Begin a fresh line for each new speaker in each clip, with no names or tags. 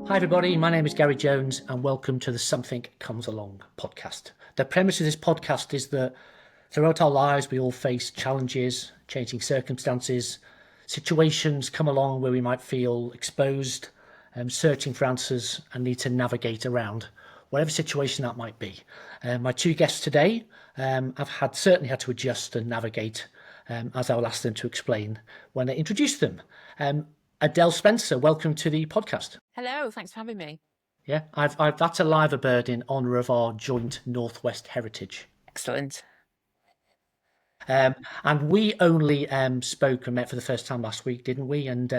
Hi everybody, my name is Gary Jones and welcome to the Something Comes Along podcast. The premise of this podcast is that throughout our lives we all face challenges, changing circumstances, situations come along where we might feel exposed, searching for answers and need to navigate around whatever situation that might be. My two guests today I've certainly had to adjust and navigate as I will ask them to explain when I introduce them. Adele Spencer, welcome to the podcast.
Hello, thanks for having me.
Yeah, that's a liver bird in honour of our joint Northwest heritage.
Excellent.
And we only spoke and met for the first time last week, didn't we? And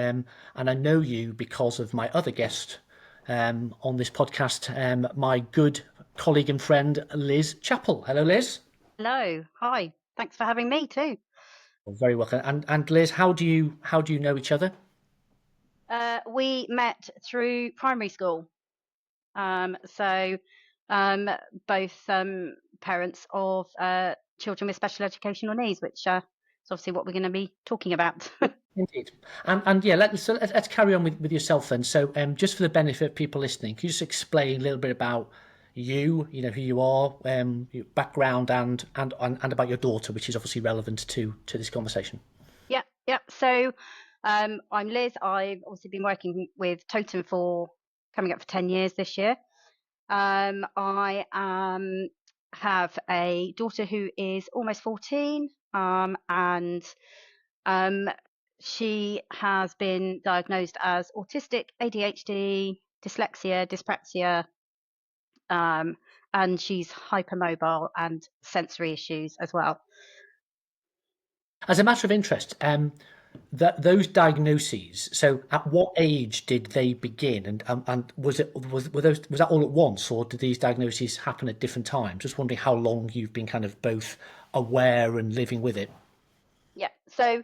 I know you because of my other guest on this podcast, my good colleague and friend Liz Chappell. Hello, Liz.
Hello, hi. Thanks for having me too.
Well, very welcome. And Liz, how do you know each other?
We met through primary school. Both parents of children with special educational needs, which is obviously what we're going to be talking about.
Indeed. And yeah, let's carry on with yourself then. So just for the benefit of people listening, can you just explain a little bit about you know, who you are, your background and about your daughter, which is obviously relevant to this conversation?
Yeah. So I'm Liz. I've obviously been working with Totem for coming up for 10 years this year. I have a daughter who is almost 14, and she has been diagnosed as autistic, ADHD, dyslexia, dyspraxia, and she's hypermobile and sensory issues as well.
As a matter of interest, those diagnoses. So, at what age did they begin, and was that all at once, or did these diagnoses happen at different times? Just wondering how long you've been kind of both aware and living with it.
Yeah. So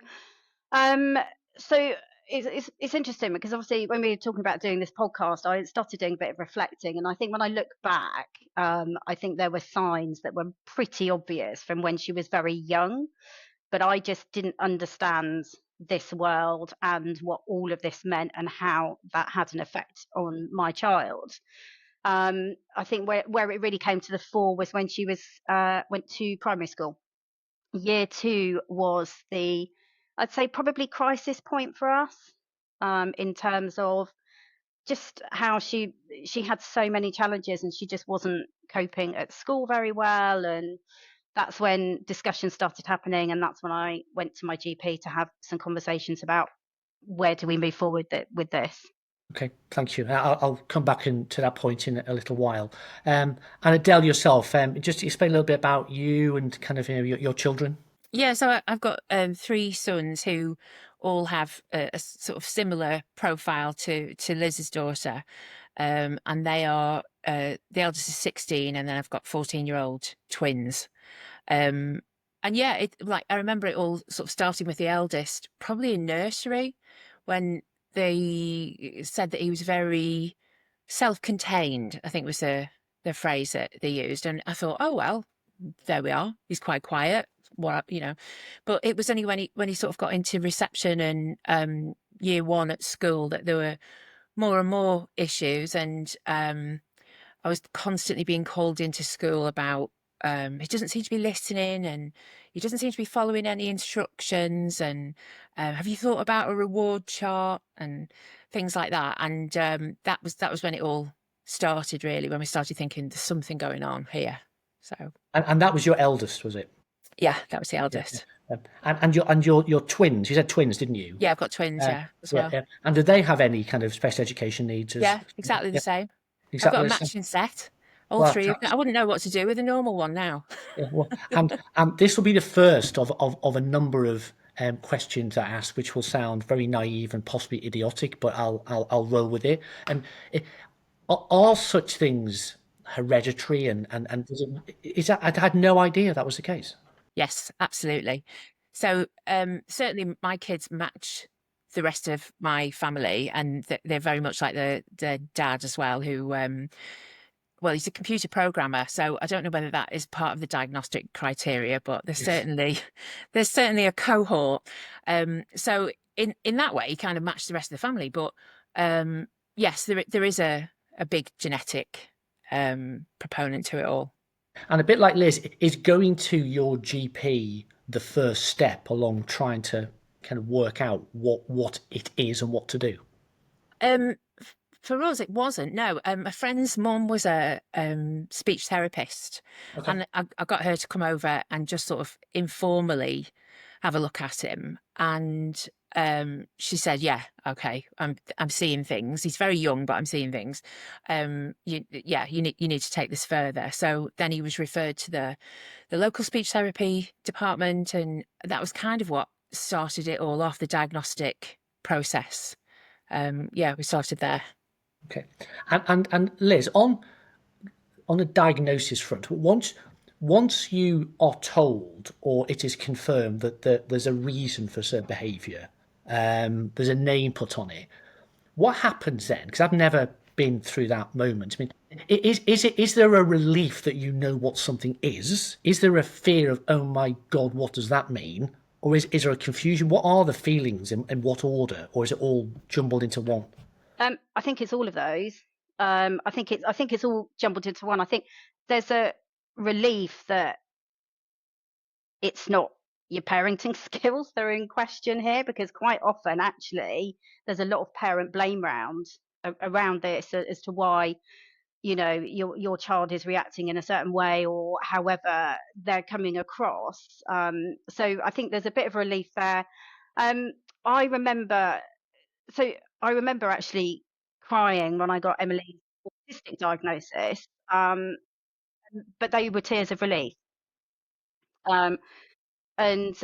it's interesting because obviously when we were talking about doing this podcast, I started doing a bit of reflecting, and I think when I look back, I think there were signs that were pretty obvious from when she was very young, but I just didn't understand this world and what all of this meant and how that had an effect on my child. I think where it really came to the fore was when she was went to primary school. Year 2 was I'd say probably crisis point for us, in terms of just how she had so many challenges and she just wasn't coping at school very well, and that's when discussions started happening, and that's when I went to my GP to have some conversations about where do we move forward with this.
Okay, thank you. I'll come back to that point in a little while. And Adele, yourself, just explain a little bit about you and kind of your children.
Yeah, so I've got 3 sons who all have a sort of similar profile to Liz's daughter, and they are the eldest is 16, and then I've got 14-year-old twins. And yeah, I remember it all sort of starting with the eldest, probably in nursery, when they said that he was very self-contained, I think was the phrase that they used. And I thought, oh, well, there we are. He's quite quiet. But it was only when he sort of got into reception and year 1 at school that there were more and more issues. And I was constantly being called into school about he doesn't seem to be listening and he doesn't seem to be following any instructions, and have you thought about a reward chart and things like that. And that was when it all started, really, when we started thinking there's something going on here. So
and that was your eldest, was it?
Yeah, that was the eldest.
Yeah. And your twins, you said twins, didn't you?
Yeah, I've got twins, as well.
Yeah. And did they have any kind of special education needs?
Yeah, exactly the same.
Exactly.
I've got a matching set. All 3 of them. I wouldn't know what to do with a normal one now.
Yeah, well, and this will be the first of a number of questions I ask, which will sound very naive and possibly idiotic, but I'll roll with it. And are such things hereditary? And is that, I had no idea that was the case.
Yes, absolutely. So certainly my kids match the rest of my family, and they're very much like their dad as well, who well, he's a computer programmer, so I don't know whether that is part of the diagnostic criteria, but there's certainly a cohort. So in that way, he kind of matched the rest of the family. But yes, there is a big genetic proponent to it all.
And a bit like Liz, is going to your GP the first step along trying to kind of work out what it is and what to do?
For us, it wasn't. No, a friend's mum was a speech therapist,
Okay.
and I got her to come over and just sort of informally have a look at him. And she said, "Yeah, okay, I'm seeing things. He's very young, but I'm seeing things. You need to take this further." So then he was referred to the local speech therapy department, and that was kind of what started it all off, the diagnostic process. We started there.
Okay. And Liz, on the diagnosis front, once you are told or it is confirmed that there's a reason for certain behaviour, there's a name put on it. What happens then? Because I've never been through that moment. I mean, is there a relief that you know what something is? Is there a fear of, oh my God, what does that mean? Or is there a confusion? What are the feelings in what order? Or is it all jumbled into one?
I think it's all of those. I think it's all jumbled into one. I think there's a relief that it's not your parenting skills that are in question here, because quite often actually there's a lot of parent blame around this as to why your child is reacting in a certain way or however they're coming across. So I think there's a bit of relief there. Um, I remember so I remember actually crying when I got Emily's autistic diagnosis, but they were tears of relief. Um, and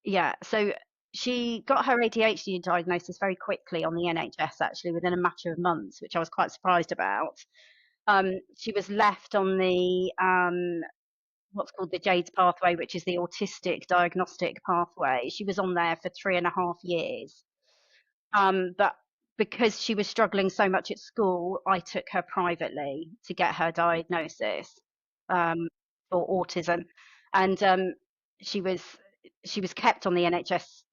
yeah, so she got her ADHD diagnosis very quickly on the NHS, actually within a matter of months, which I was quite surprised about. She was left on the what's called the JADES pathway, which is the autistic diagnostic pathway. She was on there for 3.5 years. But because she was struggling so much at school, I took her privately to get her diagnosis um, for autism, and she was she was kept on the NHS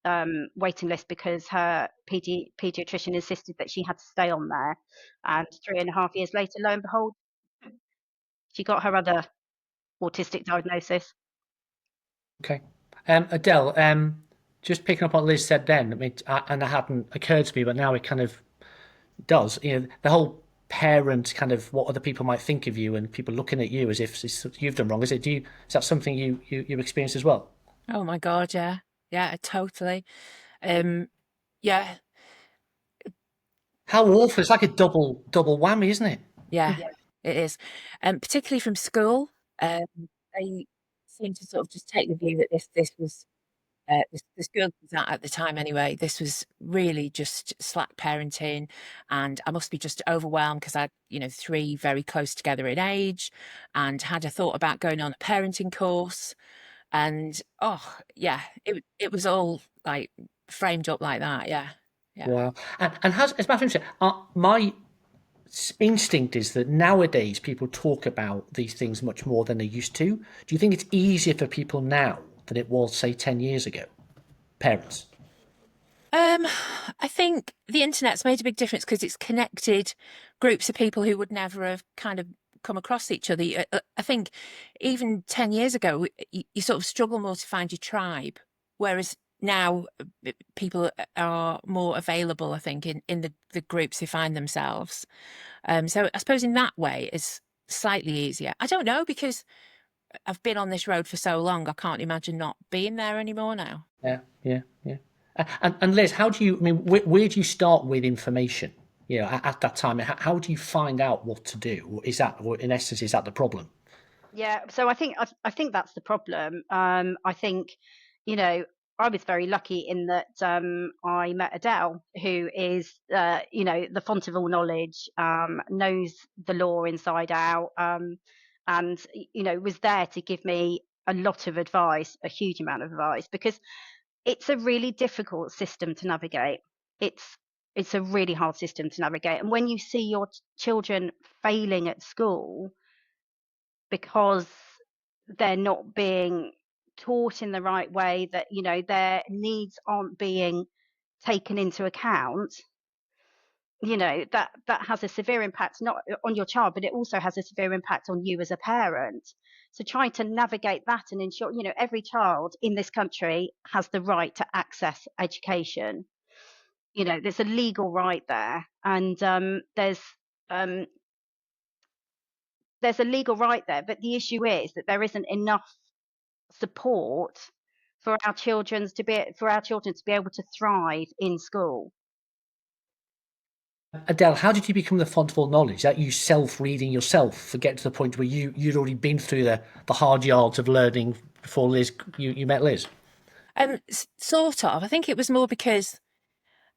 waiting list because her paediatrician insisted that she had to stay on there. And 3.5 years later, lo and behold, she got her other autistic diagnosis.
Okay. Adele, just picking up on what Liz said then, I mean, and it hadn't occurred to me, but now it kind of does. You know, the whole parent kind of what other people might think of you and people looking at you as if you've done wrong. Is that something you experienced as well?
Oh my God, yeah, totally. Um, yeah,
How awful! It's like a double whammy, isn't it?
yeah, it is. Particularly from school, they seem to sort of just take the view that this was the school was at the time anyway. This was really just slack parenting, and I must be just overwhelmed because I, three very close together in age, and had a thought about going on a parenting course, and oh yeah, it was all like framed up like that. Yeah, yeah.
Wow. And as a matter of fact, my instinct is that nowadays people talk about these things much more than they used to. Do you think it's easier for people now than it was, say, 10 years ago? Parents.
Um, I think the internet's made a big difference because it's connected groups of people who would never have kind of come across each other. I think even 10 years ago, you sort of struggle more to find your tribe, whereas now people are more available, I think, in the groups they find themselves. So I suppose in that way, it's slightly easier. I don't know because I've been on this road for so long, I can't imagine not being there anymore now.
Yeah, yeah, yeah. And Liz, how do you? I mean, where do you start with information? You know, at that time, how do you find out what to do? Or in essence, is that the problem?
Yeah, so I think that's the problem. I think, you know, I was very lucky in that I met Adele, who is, the font of all knowledge, knows the law inside out, and was there to give me a lot of advice, a huge amount of advice, because it's a really difficult system to navigate. It's it's a really hard system to navigate, and when you see your children failing at school because they're not being taught in the right way, that their needs aren't being taken into account, you know, that has a severe impact not on your child, but it also has a severe impact on you as a parent. So trying to navigate that and ensure, you know, every child in this country has the right to access education. You know, there's a legal right there, and um, there's a legal right there, but the issue is that there isn't enough support for our children to be able to thrive in school.
Adele, how did you become the font of all knowledge? That you self-reading yourself to get to the point where you'd already been through the hard yards of learning before Liz, you met Liz?
Sort of. I think it was more because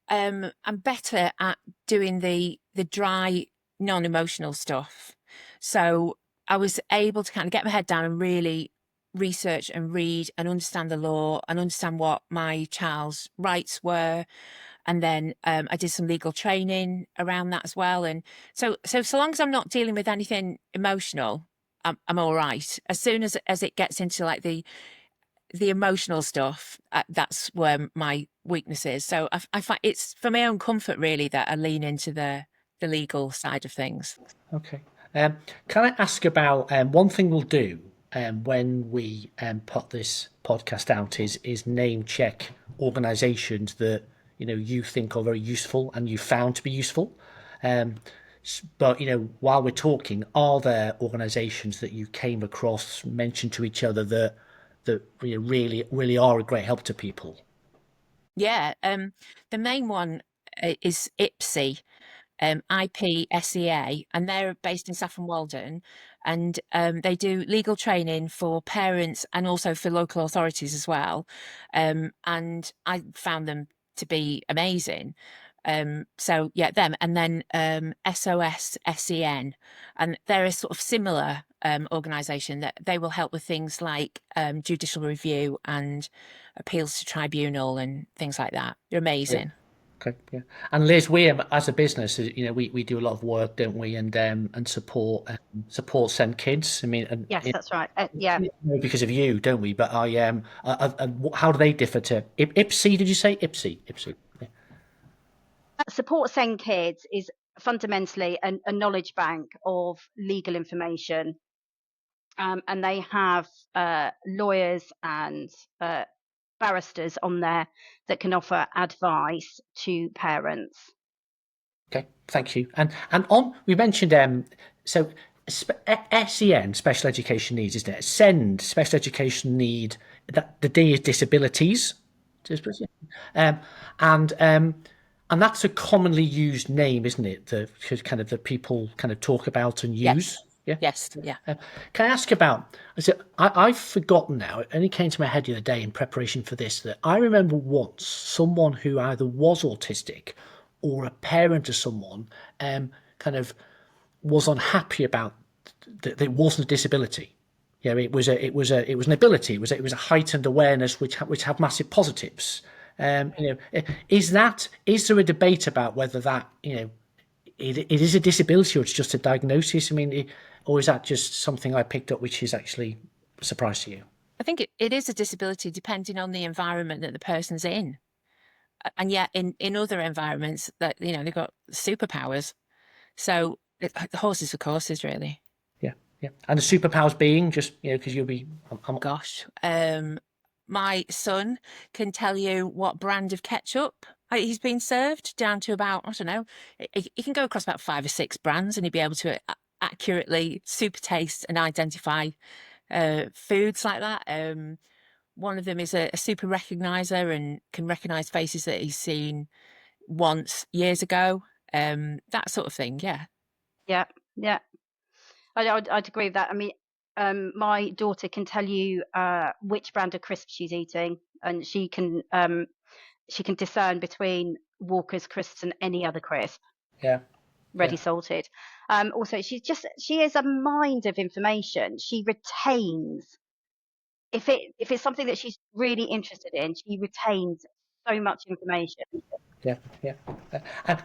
I'm better at doing the dry, non-emotional stuff. So I was able to kind of get my head down and really research and read and understand the law and understand what my child's rights were. And then I did some legal training around that as well. And so long as I'm not dealing with anything emotional, I'm all right. As soon as it gets into like the emotional stuff, that's where my weakness is. So I find it's for my own comfort really that I lean into the legal side of things.
Okay. Can I ask about one thing we'll do when we put this podcast out is name check organisations that you think are very useful and you found to be useful. But while we're talking, are there organisations that you came across, mentioned to each other that really are a great help to people?
Yeah, the main one is IPSEA, IPSEA, and they're based in Saffron Walden, and they do legal training for parents and also for local authorities as well. And I found them to be amazing. So yeah, them, and then SOS SEN, and they're a sort of similar organisation that they will help with things like judicial review and appeals to tribunal and things like that. They're amazing.
Yeah. Okay, yeah. And Liz, we as a business, we do a lot of work, don't we? And support SEN kids. I mean,
Yes, that's right. Yeah.
Because of you, don't we? But how do they differ to IPSEA? Did you say IPSEA? IPSEA. Yeah.
Support SEN Kids is fundamentally a knowledge bank of legal information, and they have lawyers and barristers on there that can offer advice to parents.
Okay, thank you. And we mentioned so SEN, special education needs, isn't it? SEND, special education need. That the D is disabilities, and that's a commonly used name, isn't it? That people kind of talk about and use.
Yes.
Yeah.
Yes. Yeah.
Can I ask about? I've forgotten now. It only came to my head the other day in preparation for this that I remember once someone who either was autistic or a parent of someone kind of was unhappy about that it wasn't a disability. It was an ability. It was a heightened awareness which had massive positives. Is there a debate about whether that it is a disability or it's just a diagnosis? I mean, or is that just something I picked up which is actually a surprise to you?
I think it is a disability depending on the environment that the person's in. And yet in other environments that, they've got superpowers. So the horses for courses, really.
Yeah, yeah. And the superpowers being just, because you'll be...
Gosh. My son can tell you what brand of ketchup he's been served down to about, I don't know, he can go across about 5 or 6 brands and he'd be able to accurately super taste and identify foods like that. One of them is a super recognizer and can recognise faces that he's seen once years ago. That sort of thing. Yeah.
Yeah. Yeah. I'd agree with that. I mean, my daughter can tell you which brand of crisps she's eating, and she can discern between Walker's crisps and any other crisp.
Yeah.
Ready salted. Also, she is a mind of information. She retains if it's something that she's really interested in, she retains so much information.
Yeah, yeah,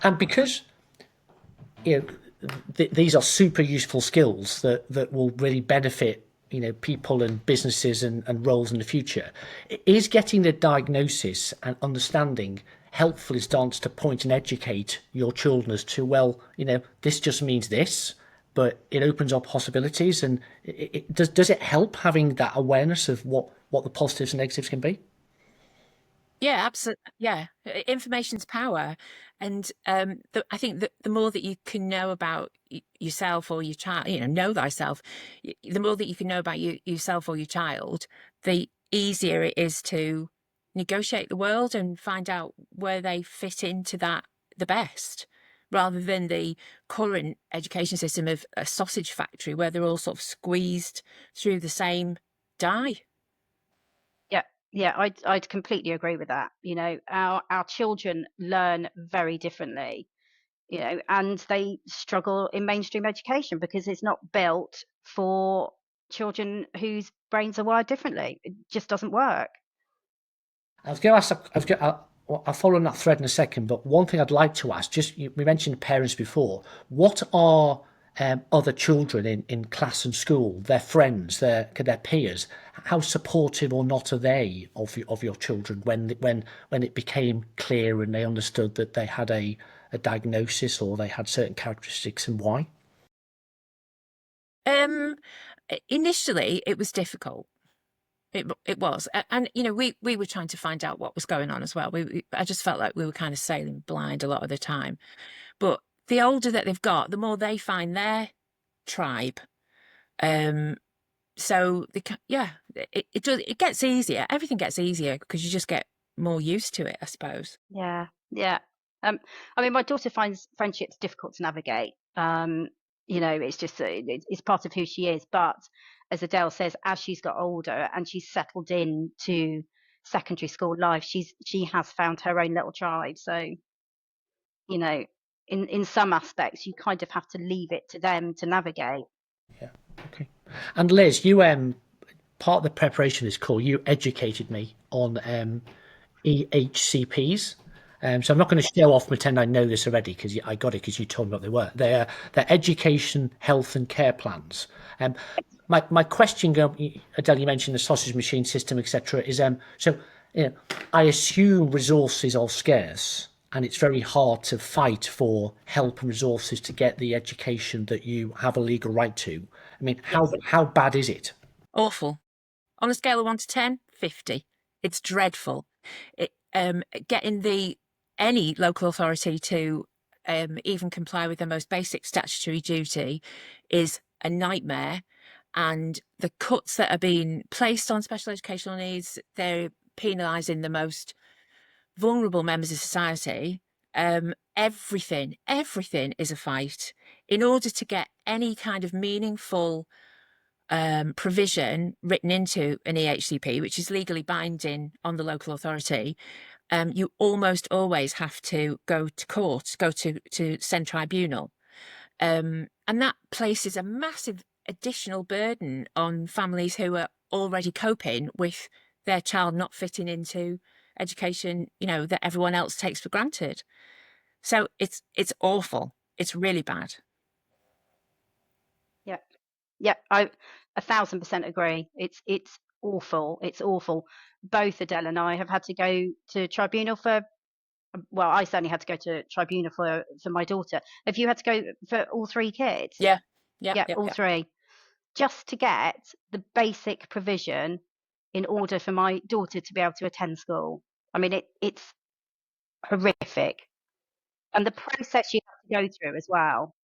and because these are super useful skills that will really benefit people and businesses and roles in the future. Is getting the diagnosis and understanding helpful is dance to point and educate your children as to, well, this just means this, but it opens up possibilities. And does it help having that awareness of what the positives and negatives can be?
Yeah, absolutely. Yeah, information's power, and I think that the more that you can know about yourself or your child, know thyself. The more that you can know about yourself or your child, the easier it is to negotiate the world and find out where they fit into that the best, rather than the current education system of a sausage factory where they're all sort of squeezed through the same die.
Yeah, yeah, I'd completely agree with that. Our children learn very differently, and they struggle in mainstream education because it's not built for children whose brains are wired differently. It just doesn't work.
I was going to ask, I'll follow on that thread in a second, but one thing I'd like to ask, we mentioned parents before, what are other children in class and school, their friends, their peers, how supportive or not are they of your children when it became clear and they understood that they had a diagnosis or they had certain characteristics, and why?
Initially, it was difficult. It was, and we were trying to find out what was going on as well. I just felt like we were kind of sailing blind a lot of the time. But the older that they've got, the more they find their tribe. So it gets easier. Everything gets easier because you just get more used to it, I suppose.
Yeah, yeah. I mean, my daughter finds friendships difficult to navigate. It's just it's part of who she is. But as Adele says, as she's got older and she's settled into secondary school life, she has found her own little tribe. So, you know, in some aspects, you kind of have to leave it to them to navigate.
Yeah. Okay. And Liz, you part of the preparation of this call, you educated me on EHCPs. So I'm not going to show off, pretend I know this already because I got it because you told me what they were. They're education, health, and care plans. My question, Adele, you mentioned the sausage machine system, etc. Is so I assume resources are scarce, and it's very hard to fight for help and resources to get the education that you have a legal right to. I mean, how bad is it?
Awful. On a scale of 1 to 10, 50. It's dreadful. Getting any local authority to even comply with the most basic statutory duty is a nightmare. And the cuts that are being placed on special educational needs, they're penalising the most vulnerable members of society. Everything is a fight. In order to get any kind of meaningful provision written into an EHCP, which is legally binding on the local authority, you almost always have to go to court, go to SEN tribunal. And that places a massive additional burden on families who are already coping with their child not fitting into education, that everyone else takes for granted. So it's awful. It's really bad.
Yeah, yeah. I 1,000% agree. It's awful. It's awful. Both Adele and I have had to go to tribunal for. Well, I certainly had to go to tribunal for my daughter. Have you had to go for all three kids?
Yeah.
Yeah, all three. Just to get the basic provision in order for my daughter to be able to attend school. I mean, it's horrific. And the process you have to go through as well.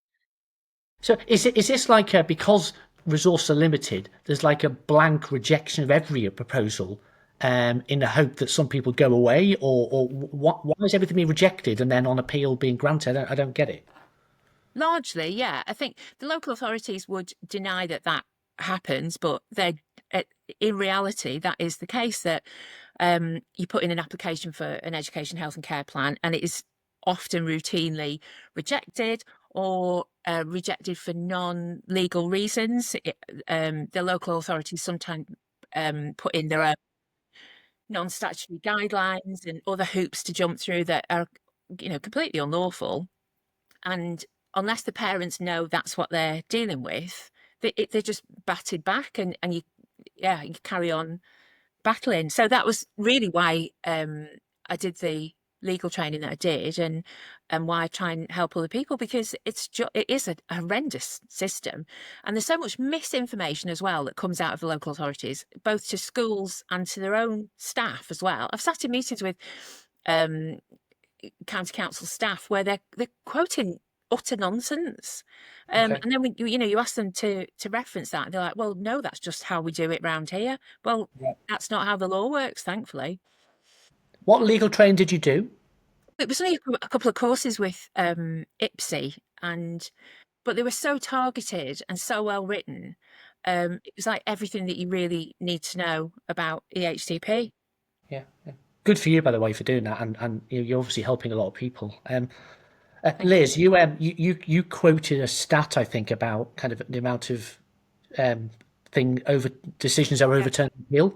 So is this like because resources are limited, there's like a blank rejection of every proposal in the hope that some people go away, or why is everything being rejected and then on appeal being granted? I don't get it.
Largely, yeah. I think the local authorities would deny that happens, but in reality, that is the case, that you put in an application for an education, health and care plan, and it is often routinely rejected or rejected for non-legal reasons. The local authorities sometimes put in their own non-statutory guidelines and other hoops to jump through that are, completely unlawful. And unless the parents know that's what they're dealing with, they're just batted back, and you carry on battling. So that was really why I did the legal training that I did, and why I try and help other people, because it is a horrendous system, and there's so much misinformation as well that comes out of the local authorities, both to schools and to their own staff as well. I've sat in meetings with county council staff where they're quoting utter nonsense,
Okay.
and then you ask them to reference that, and they're like, well, no, that's just how we do it round here. Well,
Yeah.
that's not how the law works, thankfully.
What legal training did you do?
It was only a couple of courses with IPSI, but they were so targeted and so well written. It was like everything that you really need to know about EHCP.
Yeah. Good for you, by the way, for doing that, and you're obviously helping a lot of people. Liz, you quoted a stat, I think, about kind of the amount of decisions that were overturned in appeal.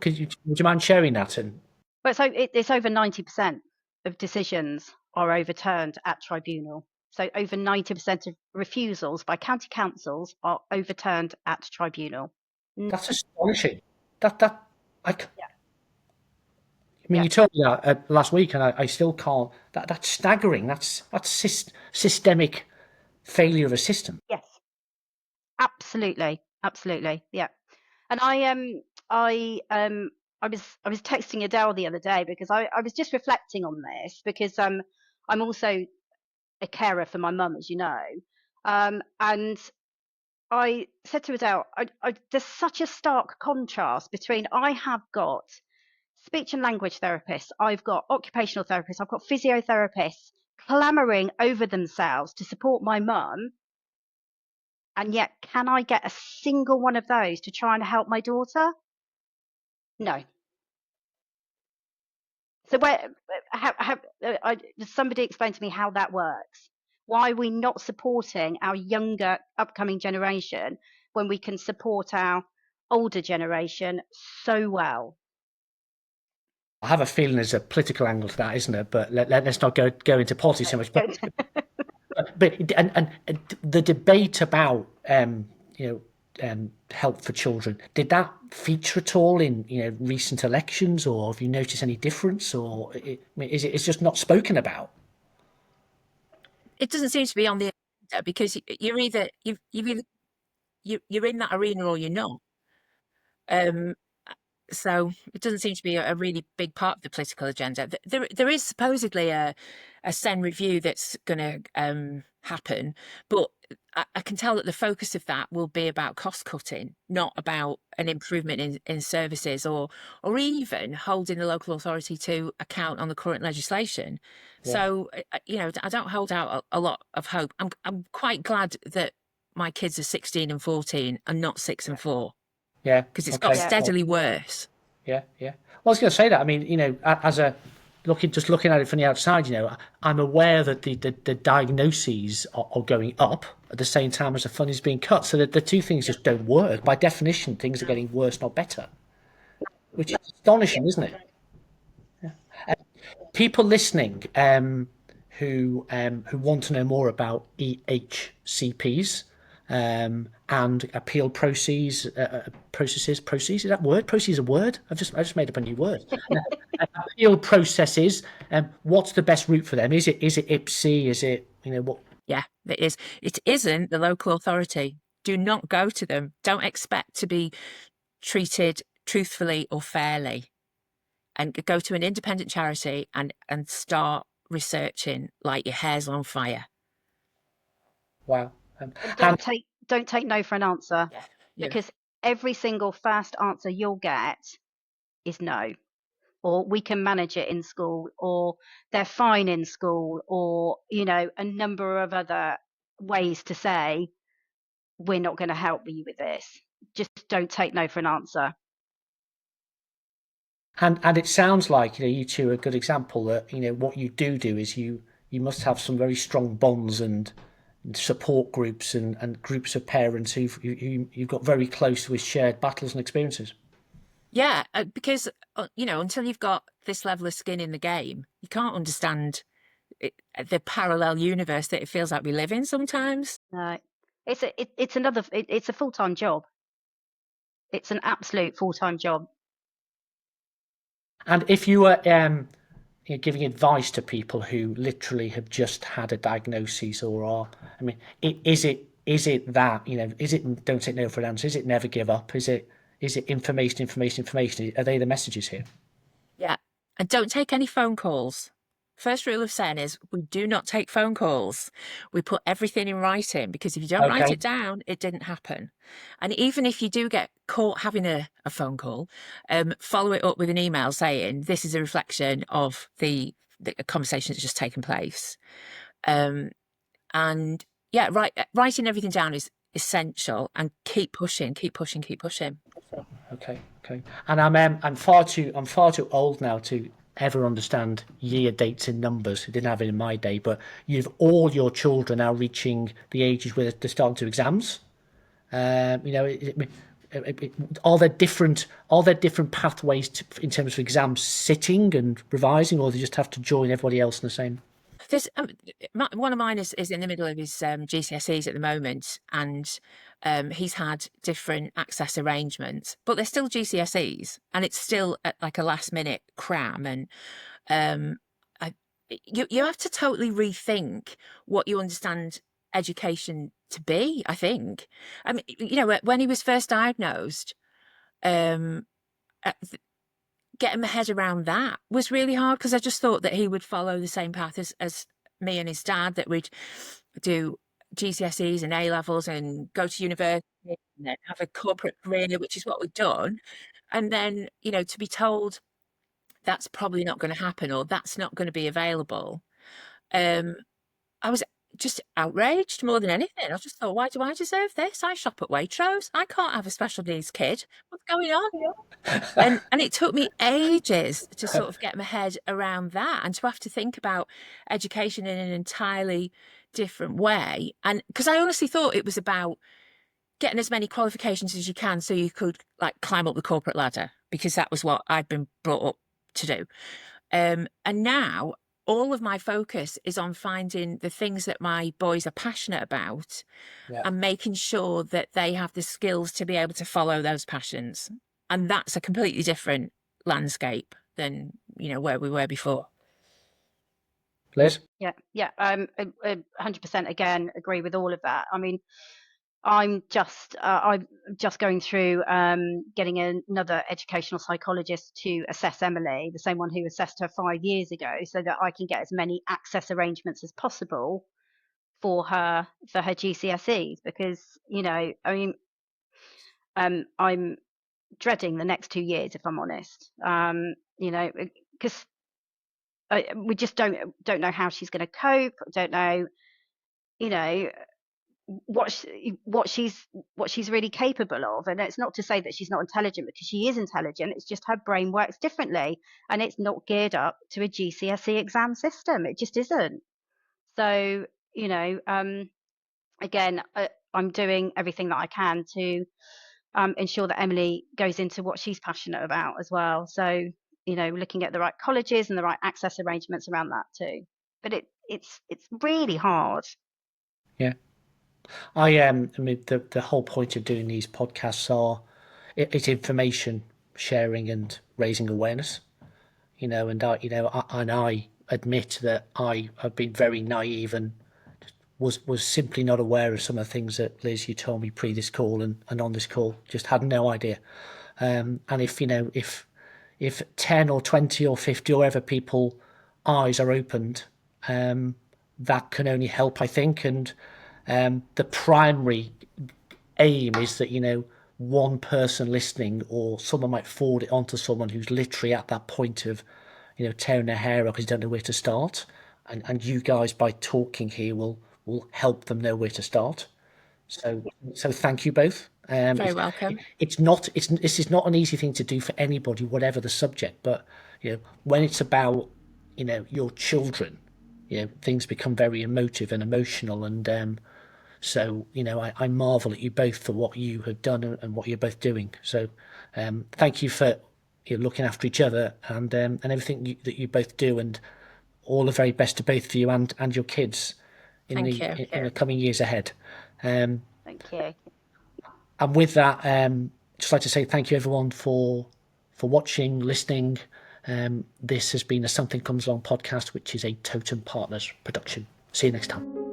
Would you mind sharing that? And
But so it's over 90% of decisions are overturned at tribunal. So over 90% of refusals by county councils are overturned at tribunal.
that's astonishing.
Yeah.
I mean,
Yeah.
you told me that last week, and I still can't. That's staggering. That's systemic failure of a system.
Yes. Absolutely. Yeah. And I was texting Adele the other day because I was just reflecting on this, because I'm also a carer for my mum, as you know. And I said to Adele, there's such a stark contrast between, I have got speech and language therapists, I've got occupational therapists, I've got physiotherapists clamoring over themselves to support my mum. And yet, can I get a single one of those to try and help my daughter? No. So somebody explain to me how that works? Why are we not supporting our younger upcoming generation when we can support our older generation so well?
I have a feeling there's a political angle to that, isn't there? But let's not go into politics so much. And the debate about help for children, did that feature at all in recent elections, or have you noticed any difference, or it's just not spoken about?
It doesn't seem to be on the agenda, because you're either you're in that arena or you're not. So it doesn't seem to be a really big part of the political agenda. There is supposedly a SEN review that's going to happen, but I can tell that the focus of that will be about cost cutting, not about an improvement in services, or even holding the local authority to account on the current legislation.
Yeah.
So I don't hold out a lot of hope. I'm quite glad that my kids are 16 and 14 and not 6 and 4.
Yeah,
because it's got steadily worse.
Yeah. Well, I was going to say that. I mean, as looking at it from the outside, I'm aware that the diagnoses are going up at the same time as the funding is being cut. So that the two things just don't work. By definition, things are getting worse, not better, which is astonishing, isn't it? Yeah. People listening who want to know more about EHCPs. And appeal processes. Is that word? Process is a word. I just made up a new word. Appeal processes. What's the best route for them? Is it IPSI? Is it what?
Yeah, it is. It isn't the local authority. Do not go to them. Don't expect to be treated truthfully or fairly, and go to an independent charity and start researching like your hair's on fire.
Wow.
Don't take no for an answer. Yeah. Because every single first answer you'll get is no, or we can manage it in school, or they're fine in school, or a number of other ways to say we're not going to help you with this. Just don't take no for an answer.
And it sounds like you two are a good example that what you do is you must have some very strong bonds and support groups and groups of parents you've got very close with shared battles and experiences.
Yeah, because until you've got this level of skin in the game, you can't understand the parallel universe that it feels like we live in sometimes.
No, it's a full-time job. It's an absolute full-time job.
And if you were giving advice to people who literally have just had a diagnosis or are, I mean, is it that, is it don't take no for an answer? Is it never give up? Is it information? Are they the messages here?
Yeah. And don't take any phone calls. First rule of SEN is we do not take phone calls. We put everything in writing, because if you don't write
Okay.
it down, it didn't happen. And even if you do get caught having a phone call, follow it up with an email saying this is a reflection of the conversation that's just taken place. And yeah, writing everything down is essential, and keep pushing.
Okay. And I'm far too old now to ever understand year dates and numbers. I didn't have it in my day, but all your children now reaching the ages where they're starting to exams. Are there different pathways in terms of exams sitting and revising, or they just have to join everybody else in the same?
There's one of mine is in the middle of his GCSEs at the moment, and he's had different access arrangements, but they're still GCSEs, and it's still like a last minute cram. And you have to totally rethink what you understand education to be, I think. I mean, when he was first diagnosed, getting my head around that was really hard, because I just thought that he would follow the same path as me and his dad, that we'd do GCSEs and A levels and go to university and then have a corporate career, which is what we've done. And then, to be told that's probably not going to happen, or that's not going to be available. I was just outraged more than anything. I just thought, why do I deserve this? I shop at Waitrose. I can't have a special needs kid. What's going on? And it took me ages to sort of get my head around that, and to have to think about education in an entirely different way. And because I honestly thought it was about getting as many qualifications as you can so you could like climb up the corporate ladder, because that was what I'd been brought up to do. And now all of my focus is on finding the things that my boys are passionate about, and making sure that they have the skills to be able to follow those passions. And that's a completely different landscape than, where we were before.
Liz?
Yeah. 100% again agree with all of that. I mean, I'm just going through getting another educational psychologist to assess Emily, the same one who assessed her 5 years ago, so that I can get as many access arrangements as possible for her GCSEs, because I mean, I'm dreading the next 2 years, if I'm honest. Because we just don't know how she's going to cope. Don't know, what she's really capable of. And it's not to say that she's not intelligent, because she is intelligent. It's just her brain works differently, and it's not geared up to a GCSE exam system. It just isn't. So again, I'm doing everything that I can to ensure that Emily goes into what she's passionate about as well. So looking at the right colleges and the right access arrangements around that too. But it's really hard.
Yeah. I mean, the whole point of doing these podcasts it's information sharing and raising awareness. And I admit that I have been very naive and was simply not aware of some of the things that Liz, you told me pre this call and on this call. Just had no idea. And if 10 or 20 or 50 or ever people eyes are opened, that can only help, I think. And the primary aim is that one person listening, or someone might forward it on to someone who's literally at that point of tearing their hair up because they don't know where to start, and you guys, by talking here, will help them know where to start. So thank you both.
Very welcome.
This is not an easy thing to do for anybody, whatever the subject. But when it's about your children, things become very emotive and emotional. And so I marvel at you both for what you have done and what you're both doing. So thank you for looking after each other and everything that you both do, and all the very best to both of you and your kids in the coming years ahead.
Thank you.
And with that, just like to say thank you everyone for watching, listening, This has been a Something Comes Along podcast, which is a Totem Partners production. See you next time.